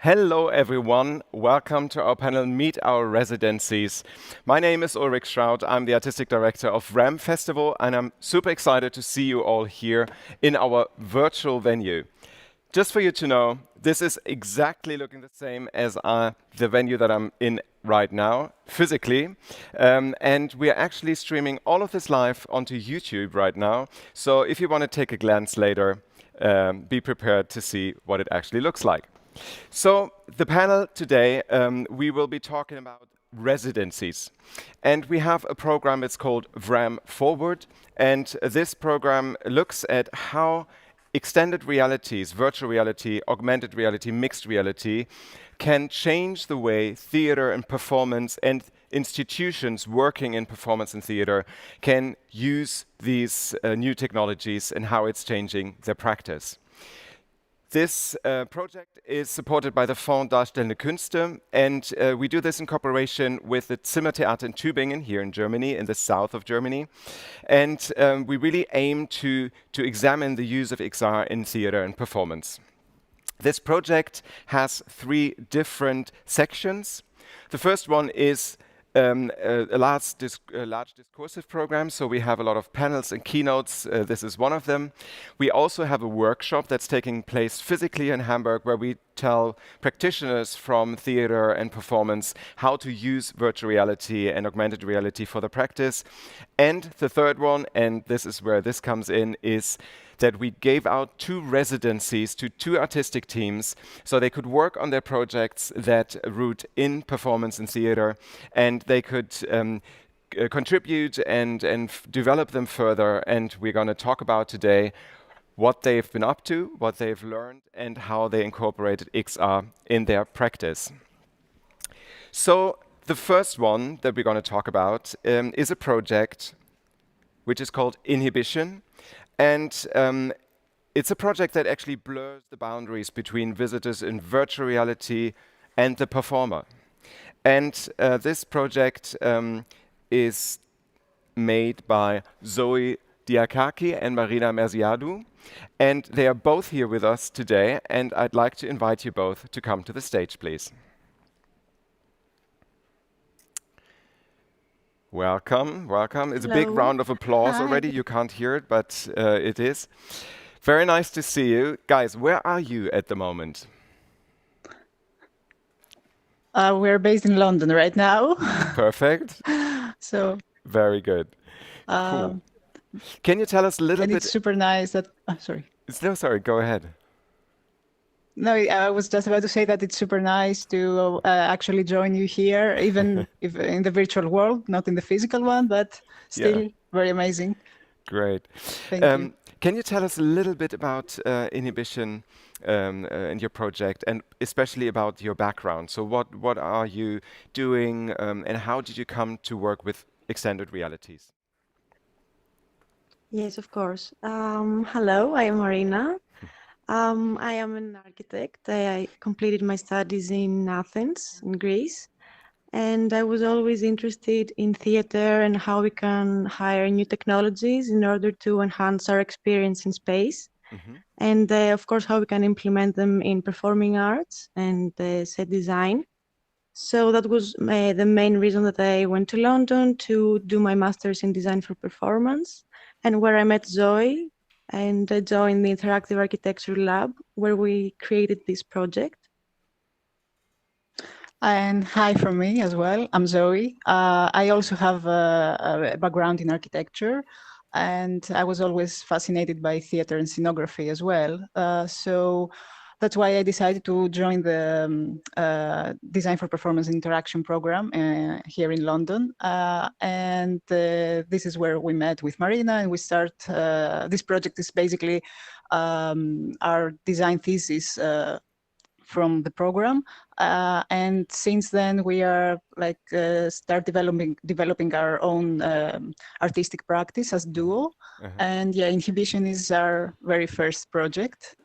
Hello everyone, welcome to our panel Meet Our Residencies. My name is Ulric Schrauth, I'm the Artistic Director of VRHAM Festival and I'm super excited to see you all here in our virtual venue. Just for you to know, this is exactly looking the same as the venue that I'm in right now, physically. And we are actually streaming all of this live onto YouTube right now. So if you want to take a glance later, be prepared to see what it actually looks like. So the panel today, we will be talking about residencies. And we have a program, it's called VRHAM Forward. And this program looks at how extended realities, virtual reality, augmented reality, mixed reality, can change the way theater and performance and institutions working in performance and theater can use these new technologies and how it's changing their practice. This project is supported by the Fonds Darstellende Künste, and we do this in cooperation with the Zimmertheater in Tübingen here in Germany, in the south of Germany. And we really aim to examine the use of XR in theater and performance. This project has three different sections. The first one is a large discursive program, so we have a lot of panels and keynotes. This is one of them. We also have a workshop that's taking place physically in Hamburg, where we tell practitioners from theater and performance how to use virtual reality and augmented reality for the practice. And the third one, and this is where this comes in, is that we gave out 2 residencies to 2 artistic teams so they could work on their projects that root in performance and theater, and they could contribute and develop them further. And we're going to talk about today what they've been up to, what they've learned, and how they incorporated XR in their practice. So the first one that we're going to talk about is a project which is called INHIBITION. And it's a project that actually blurs the boundaries between visitors in virtual reality and the performer. And this project is made by Zoe Diakaki and Marina Mersiadou. And they are both here with us today. And I'd like to invite you both to come to the stage, please. Welcome, welcome. It's Hello. a big round of applause already. You can't hear it, but it is. Very nice to see you. Guys, where are you at the moment? We're based in London right now. Perfect. So very good. Cool. Can you tell us a little bit? It's super nice that. Sorry. No, sorry. Go ahead. No, I was just about to say that it's super nice to actually join you here, even if in the virtual world, not in the physical one, but still very amazing. Great. Thank you. Can you tell us a little bit about INHIBITION and your project, and especially about your background? So what are you doing, and how did you come to work with extended realities? Yes, of course. Hello, I am Marina. I am an architect. I completed my studies in Athens, in Greece, and I was always interested in theater and how we can hire new technologies in order to enhance our experience in space, and of course how we can implement them in performing arts and set design. So that was the main reason that I went to London to do my master's in design for performance, and where I met Zoe and I joined the Interactive Architecture Lab, where we created this project. And hi from me as well. I'm Zoe. I also have a background in architecture, and I was always fascinated by theater and scenography as well. So that's why I decided to join the Design for Performance Interaction program here in London. And this is where we met with Marina, and we start, this project is basically our design thesis from the program. And since then, we are like start developing our own artistic practice as duo. And yeah, INHIBITION is our very first project.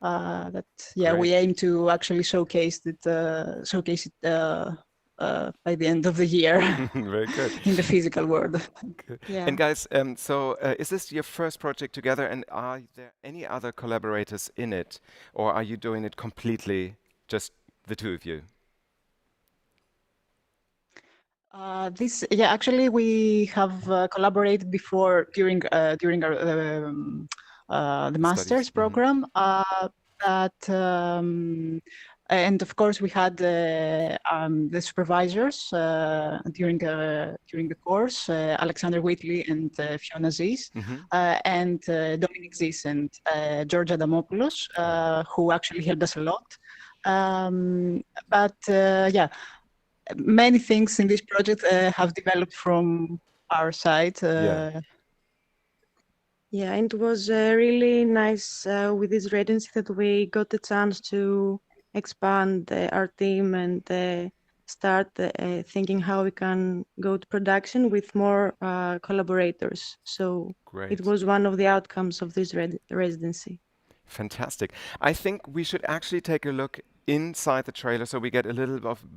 We aim to actually showcase it by the end of the year. Very good. In the physical world. Yeah. And guys, is this your first project together, and are there any other collaborators in it, or are you doing it completely just the two of you? Actually, we have collaborated before during our the master's program. And of course, we had the supervisors during the course, Alexander Whitley and Fiona Ziz, and Dominic Ziz and George Adamopoulos, who actually helped us a lot. Yeah. Many things in this project have developed from our side. Yeah, and it was really nice with this residency that we got the chance to expand our team and start thinking how we can go to production with more collaborators. So Great. it was one of the outcomes of this residency. Fantastic. I think we should actually take a look inside the trailer so we get a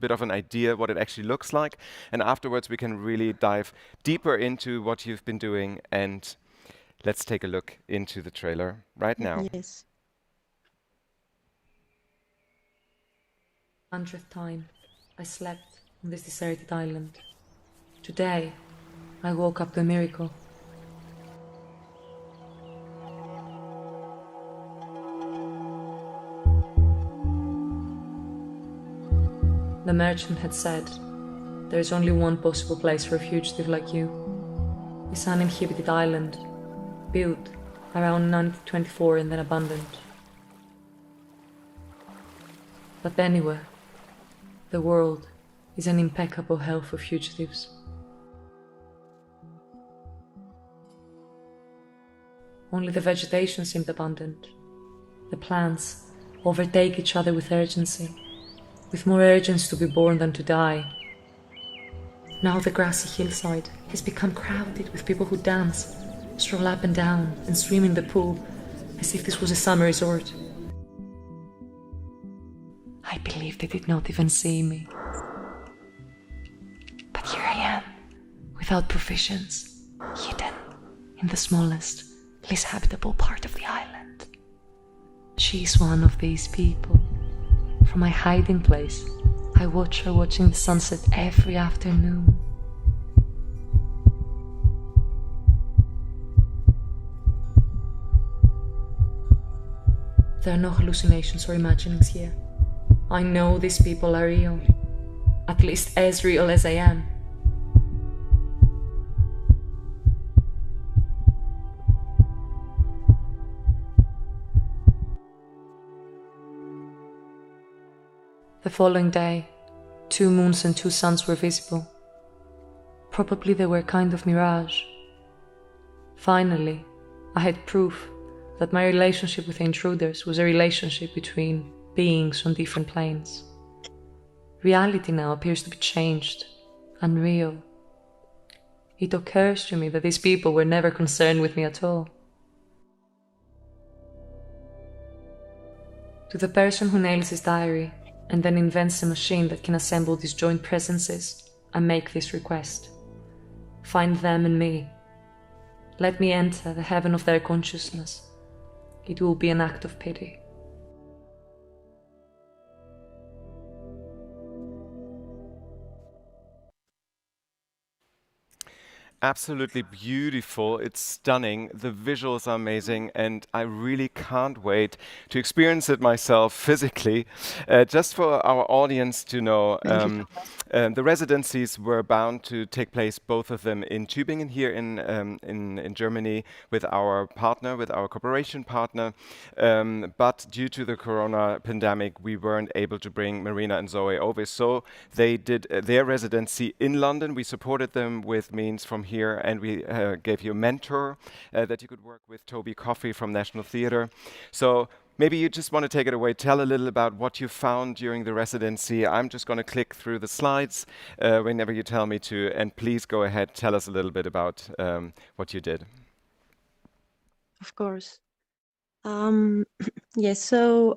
bit of an idea what it actually looks like, and afterwards we can really dive deeper into what you've been doing, and let's take a look into the trailer right now. Yes. 100th time I slept on this deserted island. Today I woke up to a miracle. The merchant had said, there is only one possible place for a fugitive like you. This uninhabited island, built around 1924 and then abandoned. But anywhere, the world is an impeccable hell for fugitives. Only the vegetation seemed abundant. The plants overtake each other with urgency, with more urgency to be born than to die. Now the grassy hillside has become crowded with people who dance, stroll up and down, and swim in the pool as if this was a summer resort. I believe they did not even see me. But here I am, without provisions, hidden in the smallest, least habitable part of the island. She is one of these people. From my hiding place, I watch her watching the sunset every afternoon. There are no hallucinations or imaginings here. I know these people are real, at least as real as I am. The following day, 2 moons and 2 suns were visible. Probably they were a kind of mirage. Finally, I had proof that my relationship with the intruders was a relationship between beings on different planes. Reality now appears to be changed, unreal. It occurs to me that these people were never concerned with me at all. To the person who nails his diary and then invents a machine that can assemble these joint presences, I make this request. Find them and me. Let me enter the heaven of their consciousness. It will be an act of pity. Absolutely beautiful. It's stunning. The visuals are amazing, and I really can't wait to experience it myself physically. Just for our audience to know, the residencies were bound to take place, both of them in Tübingen here in Germany, with our partner, with our cooperation partner. But due to the corona pandemic, we weren't able to bring Marina and Zoe over. So they did their residency in London. We supported them with means from here, and we gave you a mentor that you could work with, Toby Coffey from National Theatre. So maybe you just want to take it away, tell a little about what you found during the residency. I'm just going to click through the slides whenever you tell me to, and please go ahead, tell us a little bit about what you did. Of course. Yes, so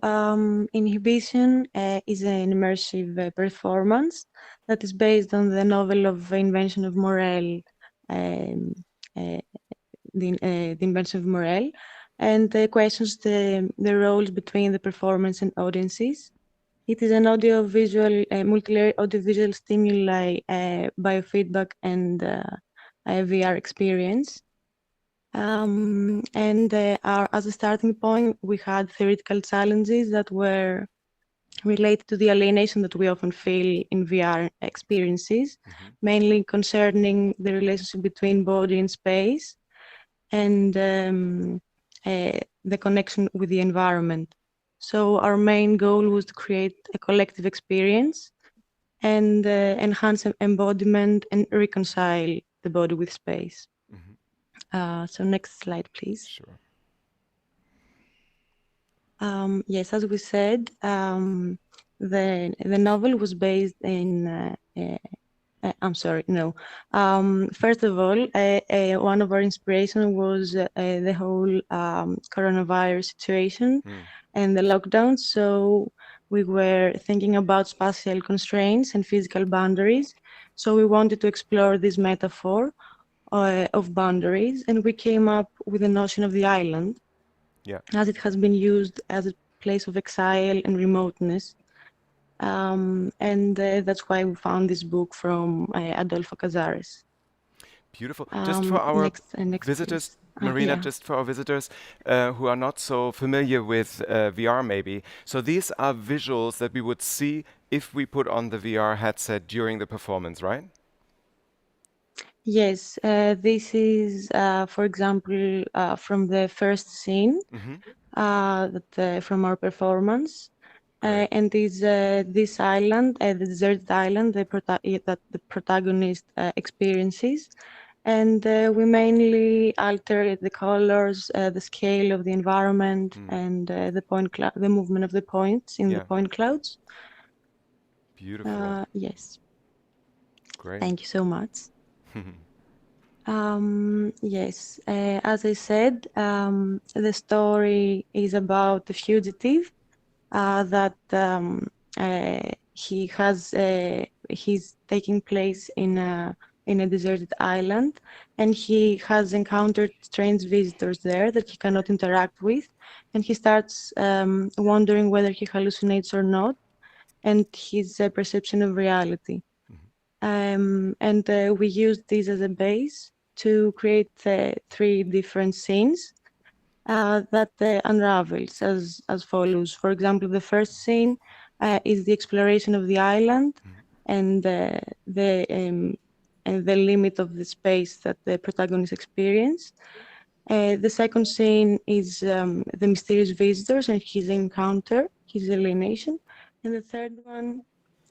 Inhibition is an immersive performance that is based on the novel of Invention of Morel, the Invention of Morel, and questions the roles between the performance and audiences. It is an audiovisual, multilayer audiovisual stimuli, biofeedback, and a VR experience. As a starting point, we had theoretical challenges that were related to the alienation that we often feel in VR experiences, mainly concerning the relationship between body and space, and the connection with the environment. So our main goal was to create a collective experience and enhance embodiment and reconcile the body with space. So next slide, please. Sure. Yes, as we said, the novel was based in. I'm sorry, no. First of all, one of our inspirations was the whole coronavirus situation and the lockdown. So we were thinking about spatial constraints and physical boundaries. So we wanted to explore this metaphor of boundaries, and we came up with the notion of the island, as it has been used as a place of exile and remoteness. That's why we found this book from Adolfo Casares. Beautiful. Just for our visitors, please. Marina, Yeah. just for our visitors who are not so familiar with VR maybe. So these are visuals that we would see if we put on the VR headset during the performance, right? Yes, this is, for example, from the first scene from our performance. And is this island, the deserted island, that the protagonist experiences. And we mainly alter the colors, the scale of the environment, and the movement of the points in the point clouds. Beautiful. Yes. Great. Thank you so much. Yes, as I said, the story is about the fugitive that he's taking place in a deserted island, and he has encountered strange visitors there that he cannot interact with, and he starts wondering whether he hallucinates or not, and his perception of reality. We used this as a base to create 3 different scenes that unravels as follows. For example, the first scene is the exploration of the island and the limit of the space that the protagonist experience. The second scene is the mysterious visitors and his encounter, his alienation. And the third one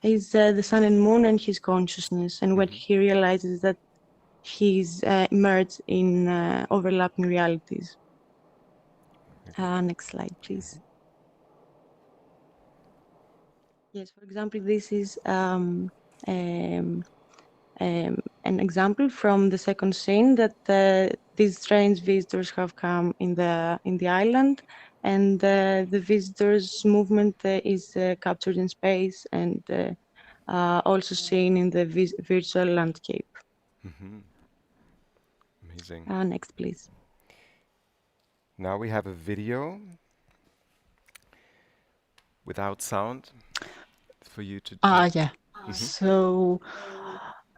is the sun and moon and his consciousness, and when he realizes that he's immersed in overlapping realities. Next slide, please. Yes, for example, this is an example from the second scene that these strange visitors have come in the island, and the visitors' movement is captured in space and also seen in the virtual landscape. Amazing. Next, please. Now we have a video without sound for you to do. Yeah. So,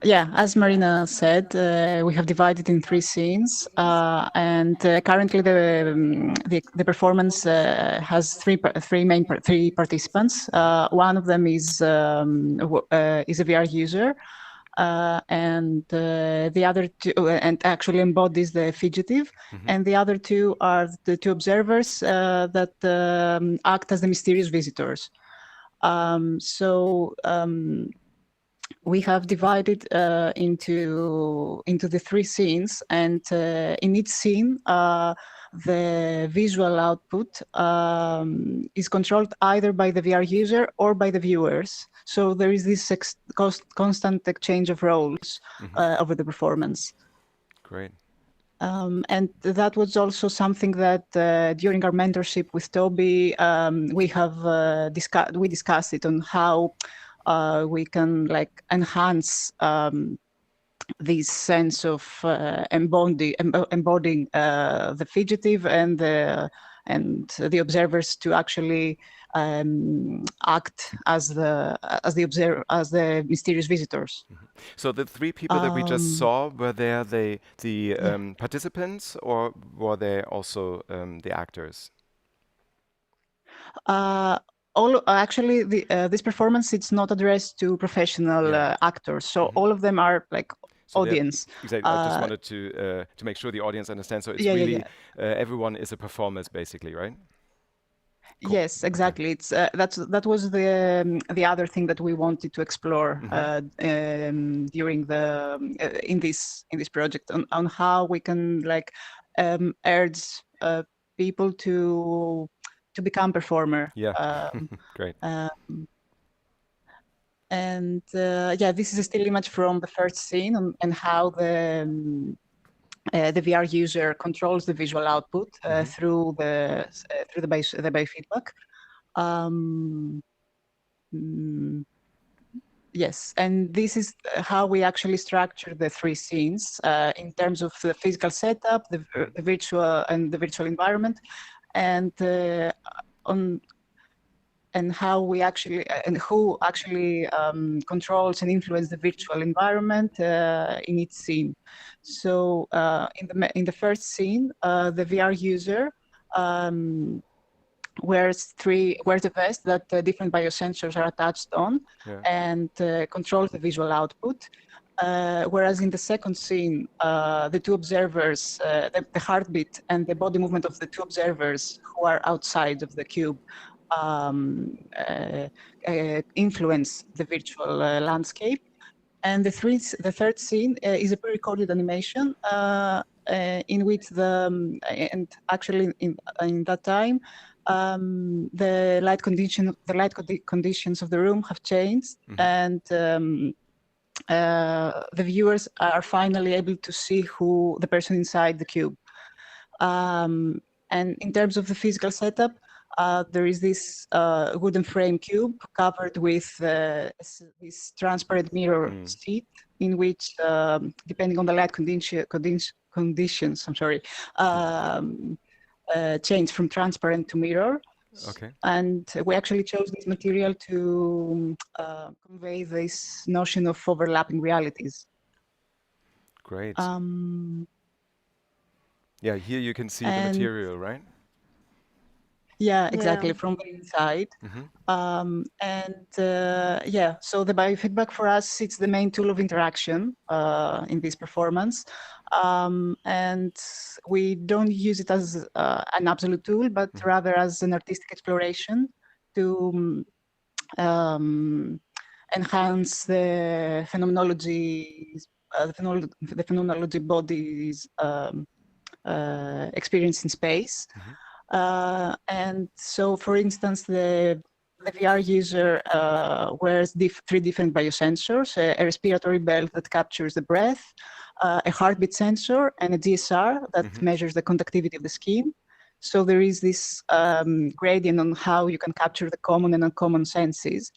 yeah, as Marina said, we have divided in 3 scenes, and currently the performance has three participants. One of them is a VR user, and the other 2 and actually embodies the fugitive, and the other 2 are the 2 observers that act as the mysterious visitors. We have divided into the 3 scenes, and in each scene, the visual output is controlled either by the VR user or by the viewers. So there is this constant exchange of roles over the performance. Great. And that was also something that during our mentorship with Toby, we discussed it on how we can enhance this sense of embodying the fugitive and and the observers to actually act as the mysterious visitors. So the three people that we just saw, were they the participants, or were they also the actors? Actually, this performance, it's not addressed to professional actors, so all of them are like audience. Exactly. I just wanted to make sure the audience understands. So it's really everyone is a performer, basically, right? Cool. Yes, exactly. Okay. It's that was the other thing that we wanted to explore during in this project on how we can like urge people to become performer. Yeah. Great. And this is a still image from the first scene and how the VR user controls the visual output through the biofeedback. Yes, and this is how we actually structure the three scenes in terms of the physical setup, the virtual environment, and how we actually and who actually controls and influences the virtual environment in each scene. So in the first scene, the VR user wears a vest that different biosensors are attached on and controls the visual output. Whereas in the second scene, the two observers, the heartbeat and the body movement of the two observers who are outside of the cube influence the virtual landscape. And the third scene is a pre-recorded animation in which and actually in that time the light conditions of the room have changed, and the viewers are finally able to see the person inside the cube. And in terms of the physical setup, there is this wooden frame cube covered with this transparent mirror seat, in which, depending on the light conditions, change from transparent to mirror. Okay. And we actually chose this material to convey this notion of overlapping realities. Great. Yeah, here you can see the material, right? Yeah, exactly, from the inside. So the biofeedback for us, it's the main tool of interaction in this performance. And we don't use it as an absolute tool, but rather as an artistic exploration to enhance the phenomenology, the phenomenology body's experience in space. And so, for instance, the VR user wears three different biosensors: a respiratory belt that captures the breath, a heartbeat sensor, and a GSR that measures the conductivity of the skin. So there is this gradient on how you can capture the common and uncommon senses.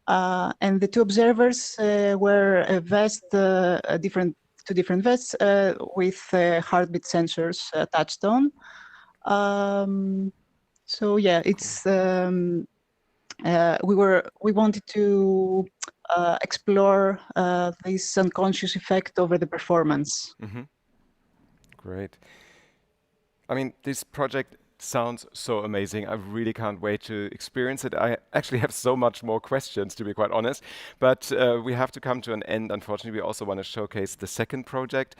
And the two observers wear a vest, two different vests with heartbeat sensors attached on. So yeah, it's we wanted to explore this unconscious effect over the performance. Great. I mean, this project sounds so amazing. I really can't wait to experience it. I actually have so much more questions, to be quite honest, but we have to come to an end. Unfortunately, we also want to showcase the second project.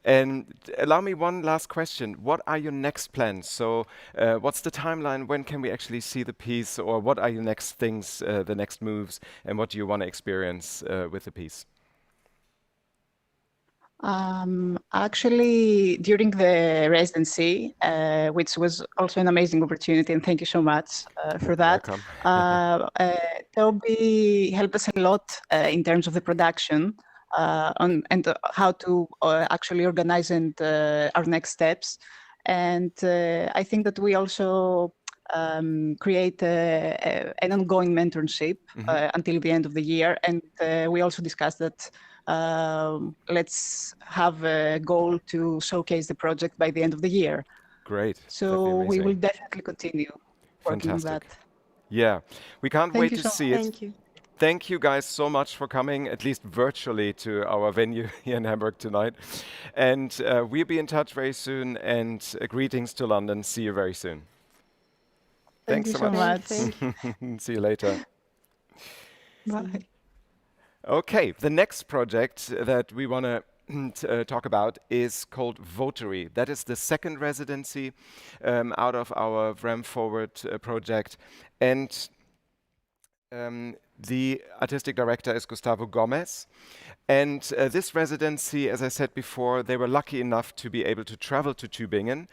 And allow me one last question. What are your next plans? So what's the timeline? When can we actually see the piece? Or what are your next things, the next moves? And what do you want to experience with the piece? Actually, during the residency, which was also an amazing opportunity, and thank you so much for that. Welcome. Toby helped us a lot in terms of the production and how to actually organize our next steps. And I think that we also create an ongoing mentorship until the end of the year. And we also discussed that let's have a goal to showcase the project by the end of the year. Great. That'd be So we will amazing. definitely continue working on that. Fantastic. Yeah, we can't Thank wait you to so see it. Thank you. Thank you guys so much for coming, at least virtually, to our venue here in Hamburg tonight. And we'll be in touch very soon. And greetings to London. See you very soon. Thank Thanks you so so much. Thank much. See you later. Bye. Okay, the next project that we want to talk about is called VOTARY. That is the second residency out of our VRAM Forward project. And the artistic director is Gustavo Gomes. And this residency, as I said before, they were lucky enough to be able to travel to Tübingen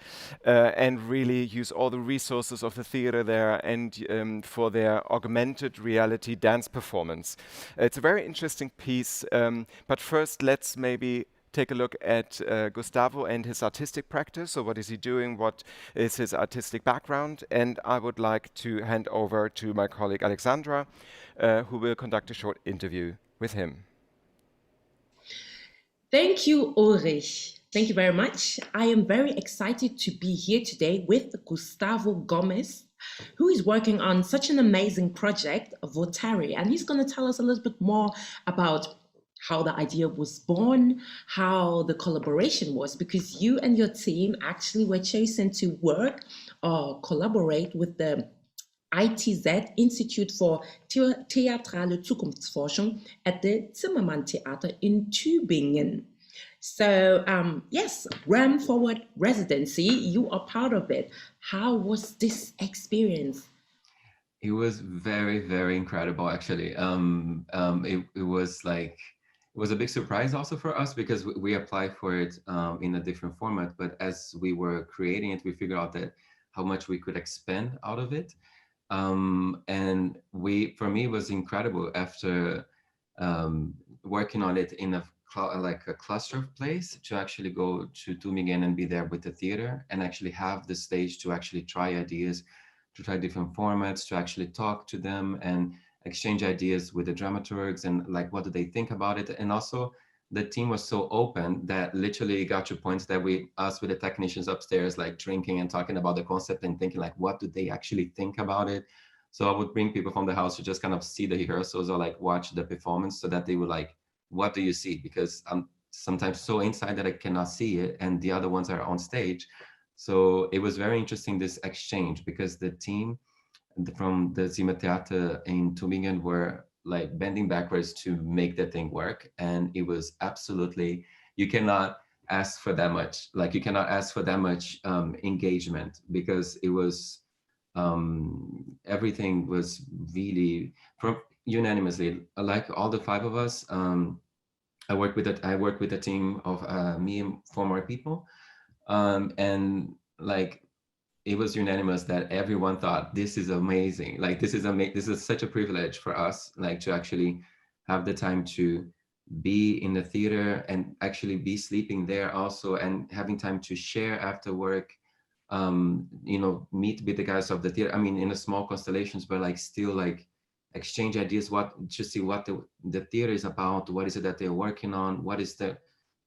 and really use all the resources of the theater there and for their augmented reality dance performance. It's a very interesting piece, but first let's maybe take a look at Gustavo and his artistic practice. So what is he doing? What is his artistic background? And I would like to hand over to my colleague Alexandra, who will conduct a short interview with him. Thank you, Ulrich. Thank you very much. I am very excited to be here today with Gustavo Gomes, who is working on such an amazing project, VOTARY, and he's going to tell us a little bit more about how the idea was born, how the collaboration was, because you and your team actually were chosen to work or collaborate with the ITZ, Institut for Theatrale Zukunftsforschung, at the Zimmertheater in Tübingen. So yes, VRAM Forward Residency, you are part of it. How was this experience? It was very, very incredible, actually. It was like, it was a big surprise also for us because we applied for it in a different format, but as we were creating it, we figured out that how much we could expand out of it. And for me, it was incredible after working on it in a cluster of place to actually go to Tübingen and be there with the theater and actually have the stage to actually try ideas, to try different formats, to actually talk to them and exchange ideas with the dramaturgs and like, what do they think about it? And also the team was so open that literally got to points that us with the technicians upstairs, like drinking and talking about the concept and thinking like, what do they actually think about it? So I would bring people from the house to just kind of see the rehearsals or like watch the performance so that they would like, what do you see? Because I'm sometimes so inside that I cannot see it and the other ones are on stage. So it was very interesting, this exchange, because the team from the Zimmertheater in Tübingen were like bending backwards to make the thing work. And it was absolutely, you cannot ask for that much. Like you cannot ask for that much engagement because it was, everything was really unanimously, like all the five of us. I work with a team of me and 4 more people. And like, it was unanimous that everyone thought this is amazing. Like this is such a privilege for us, like to actually have the time to be in the theater and actually be sleeping there also and having time to share after work, you know, meet with the guys of the theater. I mean, in a small constellations, but like still like exchange ideas, to see what the theater is about, what is it that they're working on, what is the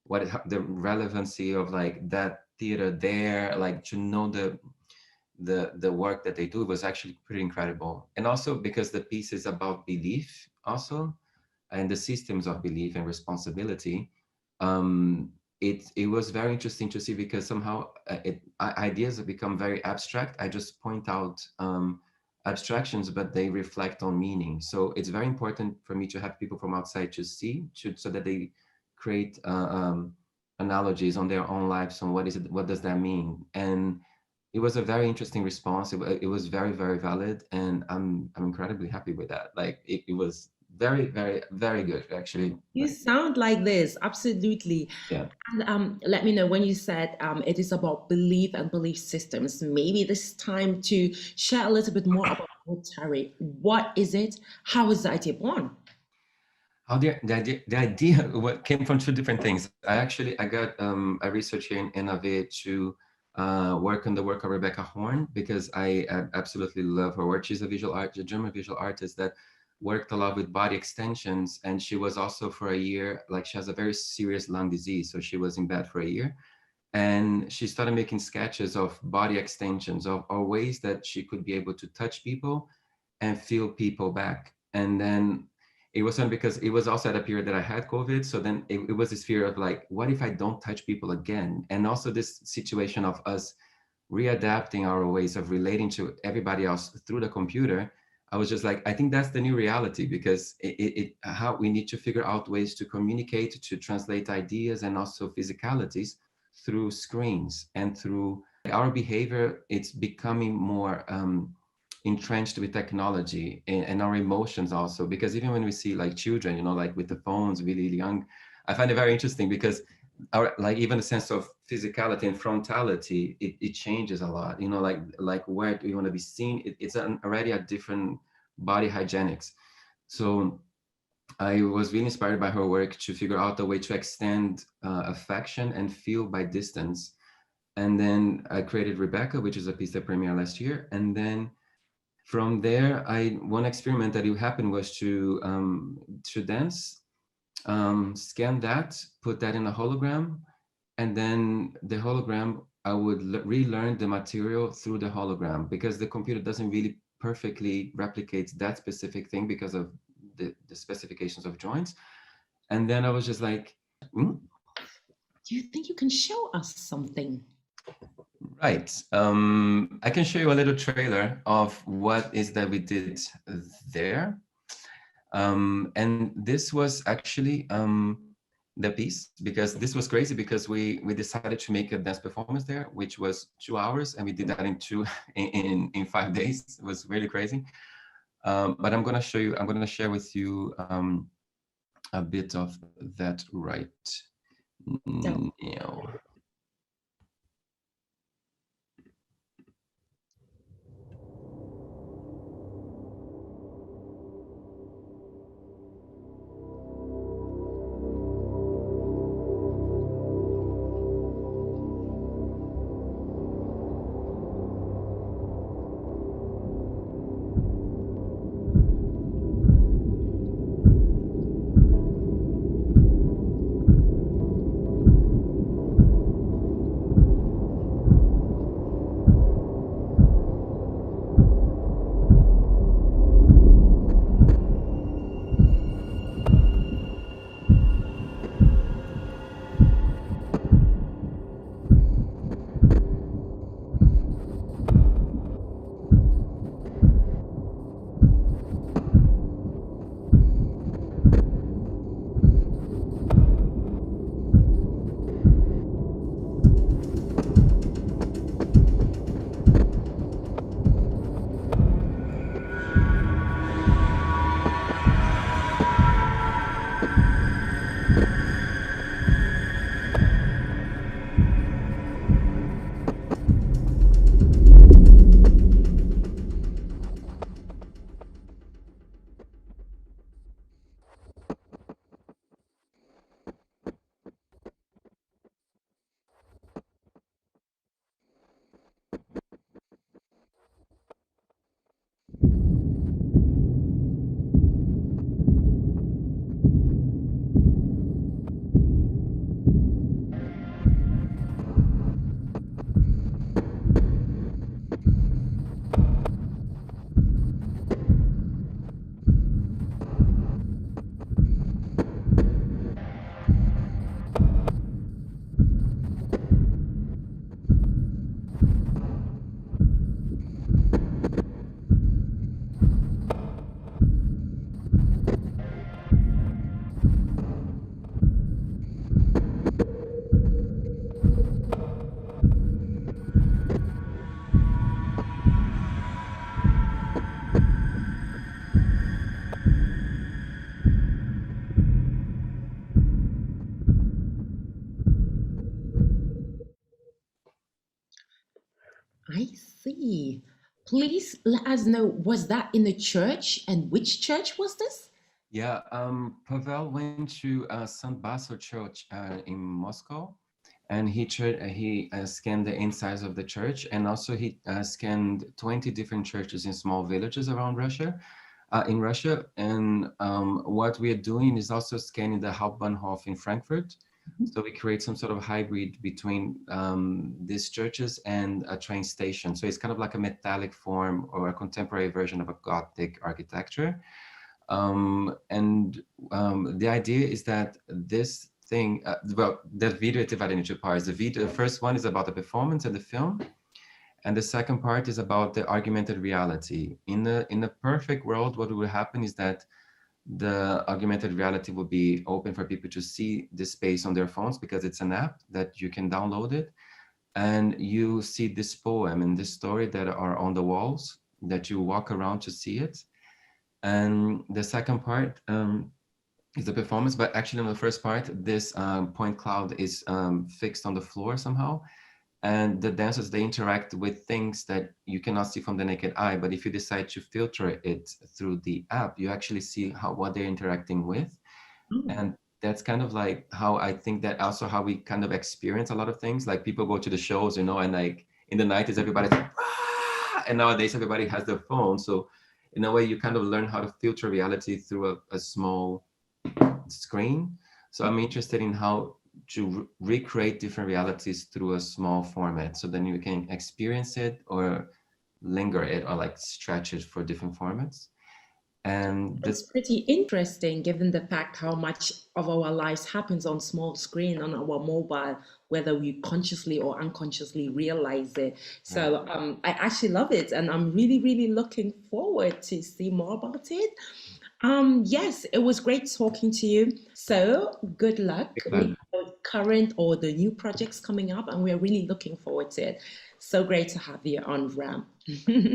relevancy of like that theater there, like to know the work that they do was actually pretty incredible. And also because the piece is about belief also, and the systems of belief and responsibility, it was very interesting to see because somehow ideas have become very abstract. I just point out abstractions, but they reflect on meaning. So it's very important for me to have people from outside to see, so that they create analogies on their own lives on what does that mean. And it was a very interesting response. It was very, very valid, and I'm incredibly happy with that. Like it was very, very, very good, actually. You sound like this, absolutely. Yeah. And let me know when you said it is about belief and belief systems. Maybe this is time to share a little bit more about VOTARY. What is it? How is the idea born? How the idea what came from 2 different things. I got a research here in NAV to work on the work of Rebecca Horn, because I absolutely love her work. She's a German visual artist that worked a lot with body extensions, and she was also for a year, like she has a very serious lung disease, so she was in bed for a year. And she started making sketches of body extensions or ways that she could be able to touch people and feel people back. And then it was fun because it was also at a period that I had COVID. So then it was this fear of like, what if I don't touch people again? And also this situation of us readapting our ways of relating to everybody else through the computer. I was just like, I think that's the new reality, because how we need to figure out ways to communicate, to translate ideas and also physicalities through screens and through our behavior. It's becoming more entrenched with technology and our emotions also, because even when we see like children, you know, like with the phones really young, I find it very interesting because our, like even the sense of physicality and frontality, it changes a lot, you know, like where do you want to be seen? It's already a different body hygienics. So I was really inspired by her work to figure out a way to extend affection and feel by distance. And then I created Rebecca, which is a piece that premiered last year. And then from there, one experiment that happened was to dance, scan that, put that in a hologram, and then the hologram, I would relearn the material through the hologram, because the computer doesn't really perfectly replicate that specific thing because of the specifications of joints. And then I was just like, Do you think you can show us something? Right. I can show you a little trailer of what is that we did there. And this was actually the piece, because this was crazy, because we decided to make a dance performance there, which was 2 hours, and we did that in 5 days. It was really crazy. But I'm going to share with you a bit of that right now. I see. Please let us know, was that in a church, and which church was this? Yeah, Pavel went to St. Basil Church in Moscow, and he scanned the insides of the church, and also he scanned 20 different churches in small villages around Russia, in Russia. And what we are doing is also scanning the Hauptbahnhof in Frankfurt, So we create some sort of hybrid between these churches and a train station. So it's kind of like a metallic form or a contemporary version of a Gothic architecture. The idea is that this thing, the video is divided into two parts. The first one is about the performance and the film. And the second part is about the augmented reality. In a perfect world, what will happen is that the augmented reality will be open for people to see the space on their phones because it's an app that you can download it. And you see this poem and this story that are on the walls that you walk around to see it. And the second part is the performance, but actually in the first part, this point cloud is fixed on the floor somehow. And the dancers, they interact with things that you cannot see from the naked eye. But if you decide to filter it through the app, you actually see what they're interacting with. And that's kind of like how I think that also how we kind of experience a lot of things. Like people go to the shows, and like in the 90s, everybody's like, ah! And nowadays everybody has their phone. So in a way, you kind of learn how to filter reality through a small screen. So I'm interested in how to recreate different realities through a small format, so then you can experience it or linger it or like stretch it for different formats. And It's pretty interesting given the fact how much of our lives happens on small screen on our mobile, whether we consciously or unconsciously realize it. So I actually love it, and I'm really, really looking forward to see more about it. Yes, it was great talking to you. So good luck with the current or the new projects coming up, and we're really looking forward to it. So great to have you on VRHAM.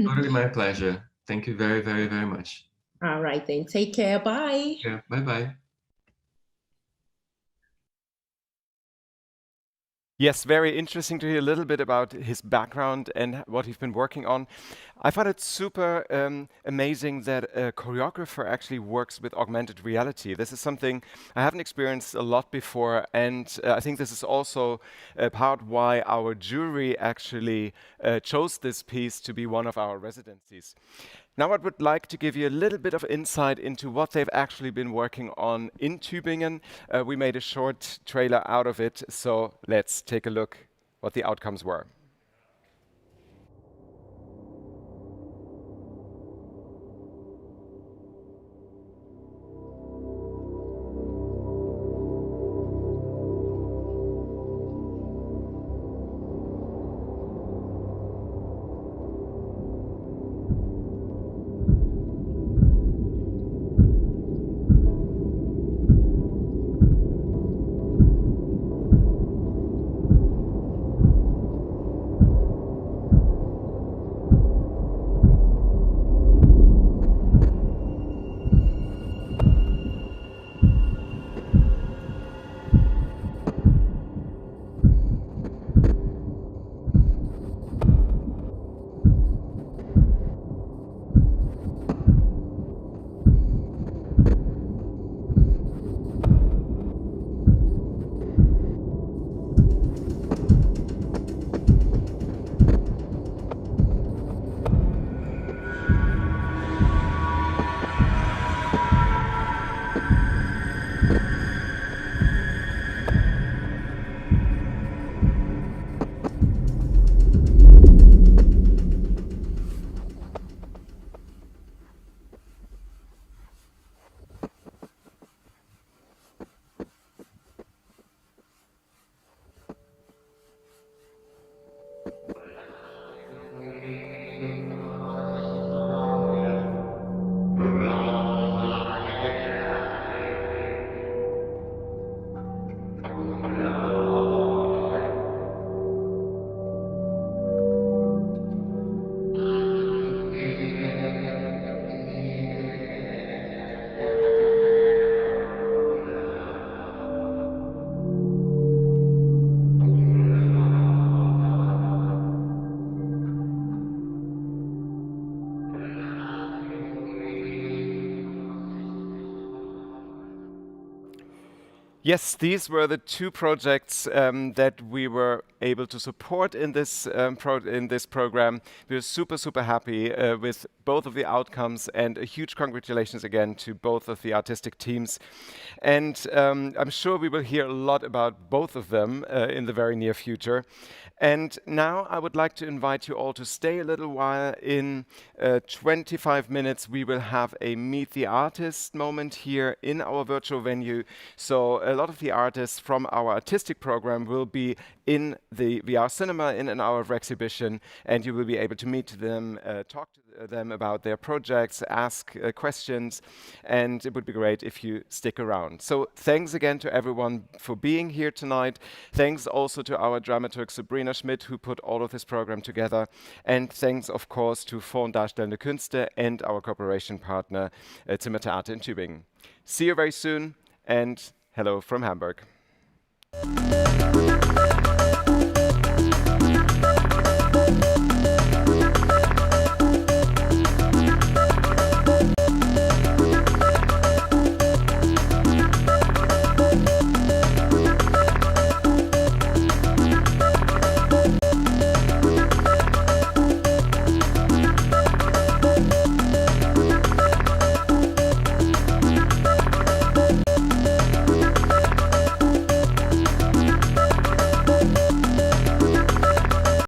Totally my pleasure. Thank you very, very, very much. All right then, take care. Bye. Yeah, bye-bye. Yes, very interesting to hear a little bit about his background and what he's been working on. I find it super amazing that a choreographer actually works with augmented reality. This is something I haven't experienced a lot before, and I think this is also a part why our jury actually chose this piece to be one of our residencies. Now I would like to give you a little bit of insight into what they've actually been working on in Tübingen. We made a short trailer out of it, so let's take a look what the outcomes were. Yes, these were the two projects that we were able to support in this program. We're super happy with both of the outcomes, and a huge congratulations again to both of the artistic teams. And I'm sure we will hear a lot about both of them in the very near future. And now I would like to invite you all to stay a little while. In 25 minutes, we will have a Meet the Artist moment here in our virtual venue. So a lot of the artists from our artistic program will be in the VR cinema in an hour of exhibition, and you will be able to meet them, talk to them about their projects, ask questions, and it would be great if you stick around. So thanks again to everyone for being here tonight. Thanks also to our dramaturg Sabrina Schmidt, who put all of this program together. And thanks, of course, to Fonds Darstellende Künste and our cooperation partner, Zimmertheater in Tübingen. See you very soon, and hello from Hamburg.